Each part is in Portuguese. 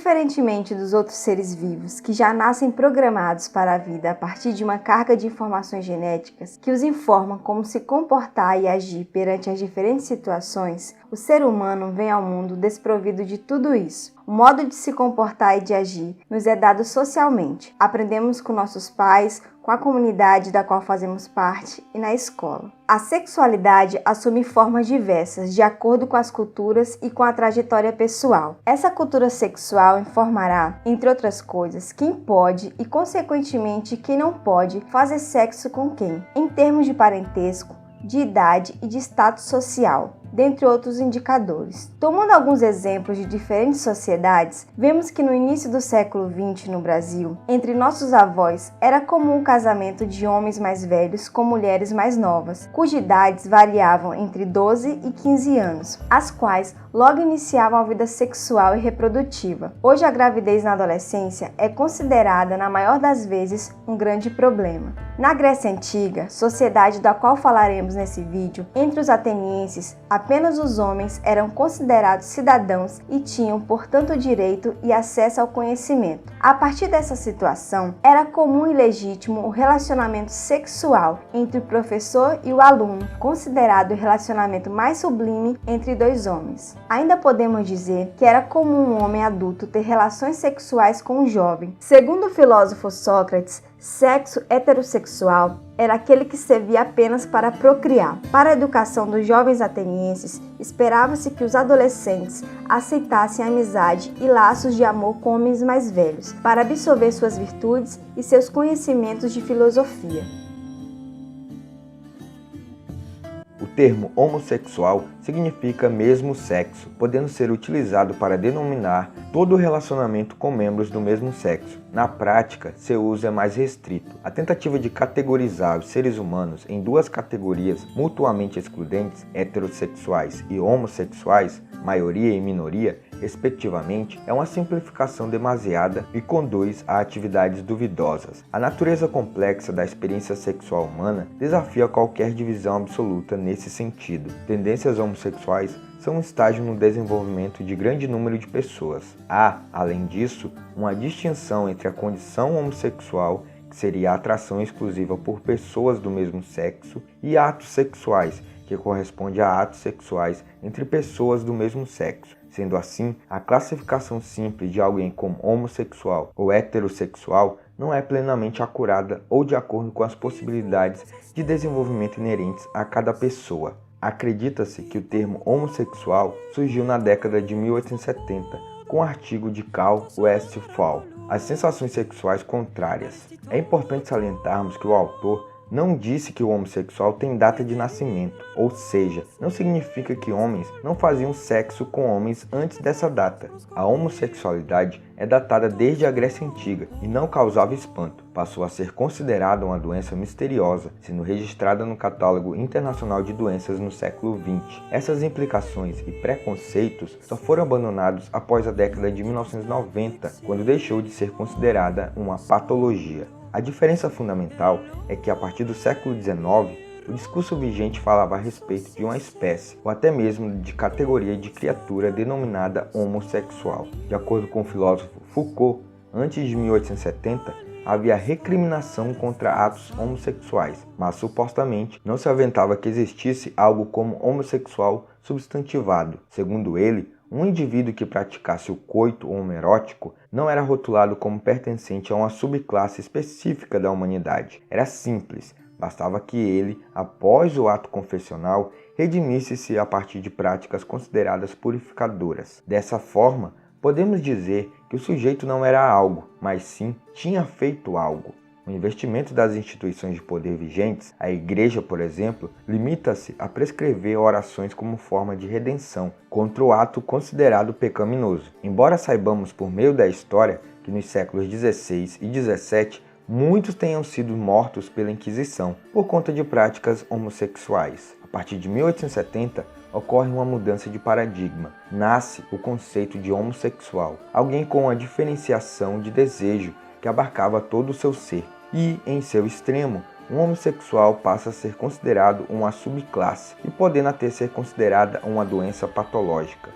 Diferentemente dos outros seres vivos, que já nascem programados para a vida a partir de uma carga de informações genéticas que os informam como se comportar e agir perante as diferentes situações, o ser humano vem ao mundo desprovido de tudo isso. O modo de se comportar e de agir nos é dado socialmente. Aprendemos com nossos pais, com a comunidade da qual fazemos parte e na escola. A sexualidade assume formas diversas, de acordo com as culturas e com a trajetória pessoal. Essa cultura sexual informará, entre outras coisas, quem pode e, consequentemente, quem não pode fazer sexo com quem, em termos de parentesco, de idade e de status social, dentre outros indicadores. Tomando alguns exemplos de diferentes sociedades, vemos que no início do século XX no Brasil, entre nossos avós, era comum o casamento de homens mais velhos com mulheres mais novas, cujas idades variavam entre 12 e 15 anos, as quais logo iniciavam a vida sexual e reprodutiva. Hoje a gravidez na adolescência é considerada, na maior das vezes, um grande problema. Na Grécia Antiga, sociedade da qual falaremos nesse vídeo, entre os atenienses, apenas os homens eram considerados cidadãos e tinham, portanto, direito e acesso ao conhecimento. A partir dessa situação, era comum e legítimo o relacionamento sexual entre o professor e o aluno, considerado o relacionamento mais sublime entre dois homens. Ainda podemos dizer que era comum um homem adulto ter relações sexuais com um jovem. Segundo o filósofo Sócrates, sexo heterossexual era aquele que servia apenas para procriar. Para a educação dos jovens atenienses, esperava-se que os adolescentes aceitassem amizade e laços de amor com homens mais velhos, para absorver suas virtudes e seus conhecimentos de filosofia. O termo homossexual significa mesmo sexo, podendo ser utilizado para denominar todo relacionamento com membros do mesmo sexo. Na prática, seu uso é mais restrito. A tentativa de categorizar os seres humanos em duas categorias mutuamente excludentes, heterossexuais e homossexuais, maioria e minoria, respectivamente, é uma simplificação demasiada e conduz a atividades duvidosas. A natureza complexa da experiência sexual humana desafia qualquer divisão absoluta nesse sentido. Tendências homossexuais são um estágio no desenvolvimento de grande número de pessoas. Há, além disso, uma distinção entre a condição homossexual, que seria a atração exclusiva por pessoas do mesmo sexo, e atos sexuais, que corresponde a atos sexuais entre pessoas do mesmo sexo. Sendo assim, a classificação simples de alguém como homossexual ou heterossexual não é plenamente acurada ou de acordo com as possibilidades de desenvolvimento inerentes a cada pessoa. Acredita-se que o termo homossexual surgiu na década de 1870, com o artigo de Carl Westphal, As Sensações Sexuais Contrárias. É importante salientarmos que o autor não disse que o homossexual tem data de nascimento, ou seja, não significa que homens não faziam sexo com homens antes dessa data. A homossexualidade é datada desde a Grécia Antiga e não causava espanto. Passou a ser considerada uma doença misteriosa, sendo registrada no Catálogo Internacional de Doenças no século XX. Essas implicações e preconceitos só foram abandonados após a década de 1990, quando deixou de ser considerada uma patologia. A diferença fundamental é que, a partir do século XIX, o discurso vigente falava a respeito de uma espécie, ou até mesmo de categoria de criatura denominada homossexual. De acordo com o filósofo Foucault, antes de 1870, havia recriminação contra atos homossexuais, mas supostamente não se aventava que existisse algo como homossexual substantivado. Segundo ele, um indivíduo que praticasse o coito homoerótico não era rotulado como pertencente a uma subclasse específica da humanidade. Era simples, bastava que ele, após o ato confessional, redimisse-se a partir de práticas consideradas purificadoras. Dessa forma, podemos dizer que o sujeito não era algo, mas sim tinha feito algo. O investimento das instituições de poder vigentes, a Igreja, por exemplo, limita-se a prescrever orações como forma de redenção contra o ato considerado pecaminoso. Embora saibamos por meio da história que nos séculos XVI e XVII muitos tenham sido mortos pela Inquisição por conta de práticas homossexuais. A partir de 1870, ocorre uma mudança de paradigma. Nasce o conceito de homossexual, alguém com uma diferenciação de desejo que abarcava todo o seu ser. E, em seu extremo, um homossexual passa a ser considerado uma subclasse e podendo até ser considerada uma doença patológica.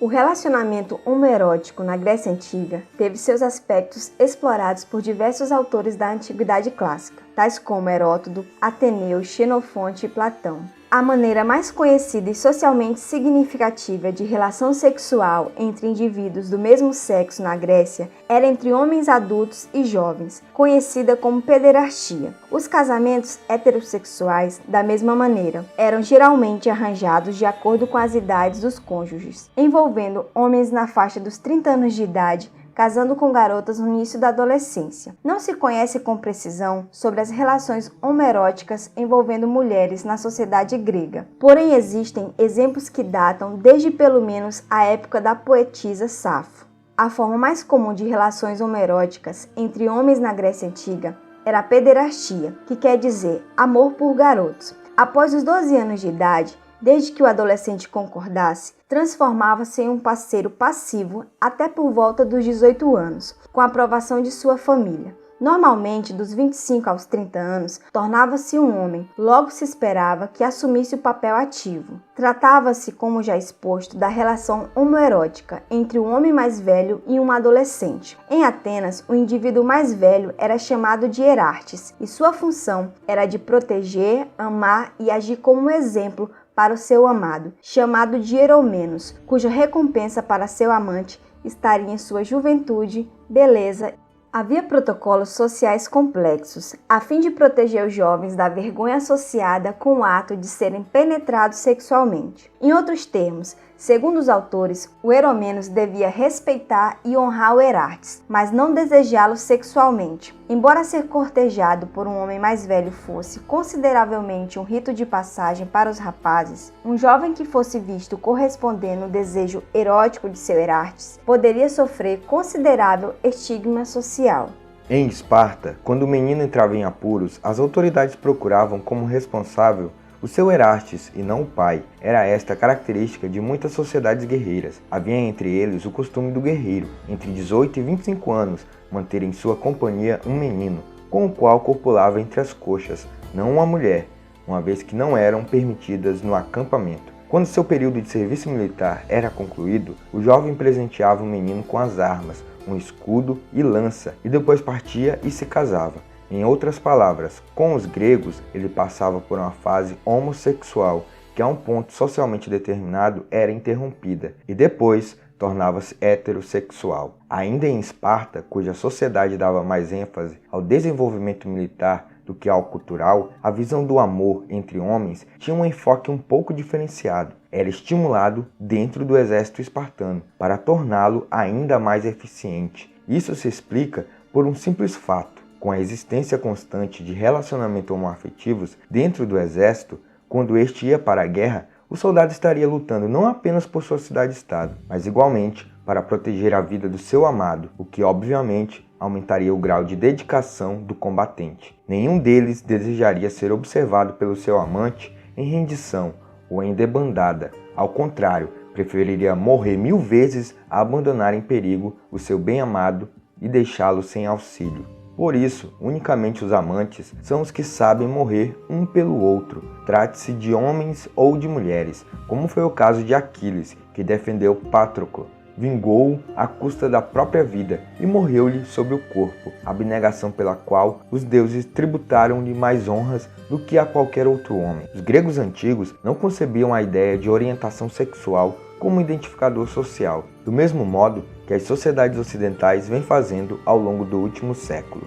O relacionamento homoerótico na Grécia Antiga teve seus aspectos explorados por diversos autores da Antiguidade Clássica, tais como Heródoto, Ateneu, Xenofonte e Platão. A maneira mais conhecida e socialmente significativa de relação sexual entre indivíduos do mesmo sexo na Grécia era entre homens adultos e jovens, conhecida como pederastia. Os casamentos heterossexuais, da mesma maneira, eram geralmente arranjados de acordo com as idades dos cônjuges, envolvendo homens na faixa dos 30 anos de idade, casando com garotas no início da adolescência. Não se conhece com precisão sobre as relações homoeróticas envolvendo mulheres na sociedade grega. Porém, existem exemplos que datam desde pelo menos a época da poetisa Safo. A forma mais comum de relações homoeróticas entre homens na Grécia Antiga era a pederastia, que quer dizer amor por garotos. Após os 12 anos de idade, desde que o adolescente concordasse, transformava-se em um parceiro passivo até por volta dos 18 anos, com a aprovação de sua família. Normalmente, dos 25 aos 30 anos, tornava-se um homem, logo se esperava que assumisse o papel ativo. Tratava-se, como já exposto, da relação homoerótica entre um homem mais velho e um adolescente. Em Atenas, o indivíduo mais velho era chamado de Herartes, e sua função era de proteger, amar e agir como um exemplo para o seu amado, chamado de Eromenos, cuja recompensa para seu amante estaria em sua juventude, beleza. Havia protocolos sociais complexos, a fim de proteger os jovens da vergonha associada com o ato de serem penetrados sexualmente. Em outros termos, segundo os autores, o Eromenos devia respeitar e honrar o Herartes, mas não desejá-lo sexualmente. Embora ser cortejado por um homem mais velho fosse consideravelmente um rito de passagem para os rapazes, um jovem que fosse visto correspondendo ao desejo erótico de seu Herartes poderia sofrer considerável estigma social. Em Esparta, quando o menino entrava em apuros, as autoridades procuravam como responsável o seu Herartes e não o pai. Era esta a característica de muitas sociedades guerreiras. Havia entre eles o costume do guerreiro, entre 18 e 25 anos, manter em sua companhia um menino, com o qual copulava entre as coxas, não uma mulher, uma vez que não eram permitidas no acampamento. Quando seu período de serviço militar era concluído, o jovem presenteava o menino com as armas, um escudo e lança, e depois partia e se casava. Em outras palavras, com os gregos, ele passava por uma fase homossexual, que a um ponto socialmente determinado era interrompida, e depois tornava-se heterossexual. Ainda em Esparta, cuja sociedade dava mais ênfase ao desenvolvimento militar do que ao cultural, a visão do amor entre homens tinha um enfoque um pouco diferenciado. Era estimulado dentro do exército espartano, para torná-lo ainda mais eficiente. Isso se explica por um simples fato. Com a existência constante de relacionamentos homoafetivos dentro do exército, quando este ia para a guerra, o soldado estaria lutando não apenas por sua cidade-estado, mas igualmente para proteger a vida do seu amado, o que obviamente aumentaria o grau de dedicação do combatente. Nenhum deles desejaria ser observado pelo seu amante em rendição ou em debandada. Ao contrário, preferiria morrer 1000 vezes a abandonar em perigo o seu bem-amado e deixá-lo sem auxílio. Por isso, unicamente os amantes são os que sabem morrer um pelo outro, trate-se de homens ou de mulheres, como foi o caso de Aquiles, que defendeu Patroclo, vingou-o à custa da própria vida e morreu-lhe sobre o corpo, abnegação pela qual os deuses tributaram-lhe mais honras do que a qualquer outro homem. Os gregos antigos não concebiam a ideia de orientação sexual como identificador social, do mesmo modo que as sociedades ocidentais vêm fazendo ao longo do último século.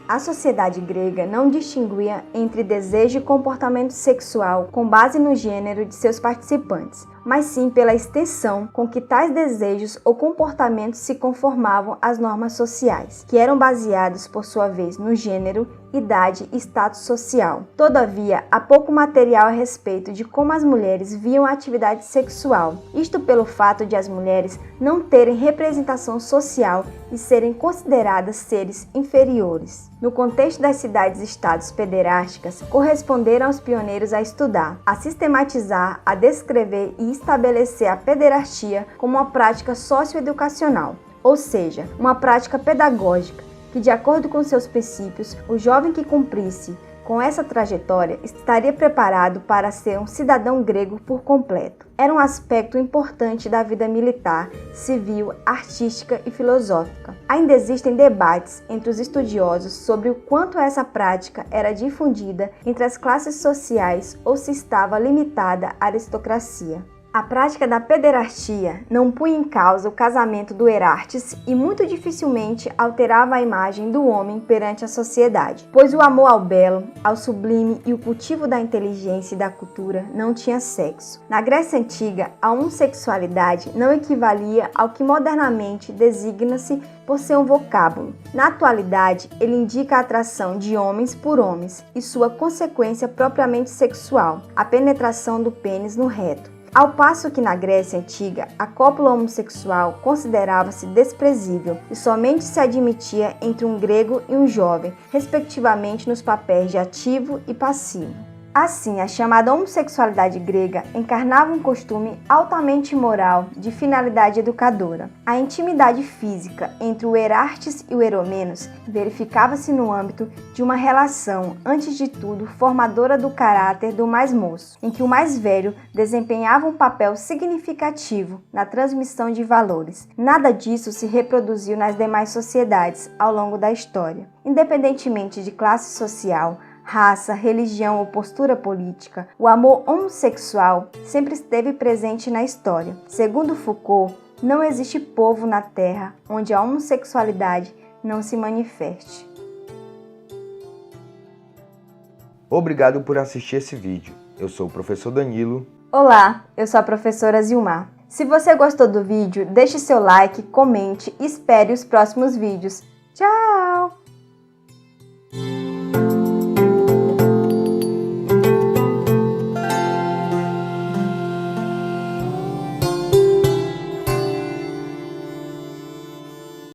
A sociedade grega não distinguia entre desejo e comportamento sexual com base no gênero de seus participantes, mas sim pela extensão com que tais desejos ou comportamentos se conformavam às normas sociais, que eram baseados, por sua vez, no gênero, idade e status social. Todavia, há pouco material a respeito de como as mulheres viam a atividade sexual, isto pelo fato de as mulheres não terem representação social e serem consideradas seres inferiores. No contexto das cidades-estados pederásticas, corresponderam aos pioneiros a estudar, a sistematizar, a descrever e estabelecer a pederastia como uma prática socioeducacional, ou seja, uma prática pedagógica, que, de acordo com seus princípios, o jovem que cumprisse com essa trajetória, estaria preparado para ser um cidadão grego por completo. Era um aspecto importante da vida militar, civil, artística e filosófica. Ainda existem debates entre os estudiosos sobre o quanto essa prática era difundida entre as classes sociais ou se estava limitada à aristocracia. A prática da pederastia não punha em causa o casamento do Herartes e muito dificilmente alterava a imagem do homem perante a sociedade, pois o amor ao belo, ao sublime e o cultivo da inteligência e da cultura não tinha sexo. Na Grécia Antiga, a homossexualidade não equivalia ao que modernamente designa-se por ser um vocábulo. Na atualidade, ele indica a atração de homens por homens e sua consequência propriamente sexual, a penetração do pênis no reto. Ao passo que na Grécia Antiga, a cópula homossexual considerava-se desprezível e somente se admitia entre um grego e um jovem, respectivamente nos papéis de ativo e passivo. Assim, a chamada homossexualidade grega encarnava um costume altamente imoral de finalidade educadora. A intimidade física entre o Herartes e o Eromenos verificava-se no âmbito de uma relação, antes de tudo, formadora do caráter do mais moço, em que o mais velho desempenhava um papel significativo na transmissão de valores. Nada disso se reproduziu nas demais sociedades ao longo da história. Independentemente de classe social, raça, religião ou postura política, o amor homossexual sempre esteve presente na história. Segundo Foucault, não existe povo na Terra onde a homossexualidade não se manifeste. Obrigado por assistir esse vídeo. Eu sou o professor Danilo. Olá, eu sou a professora Zilmar. Se você gostou do vídeo, deixe seu like, comente e espere os próximos vídeos.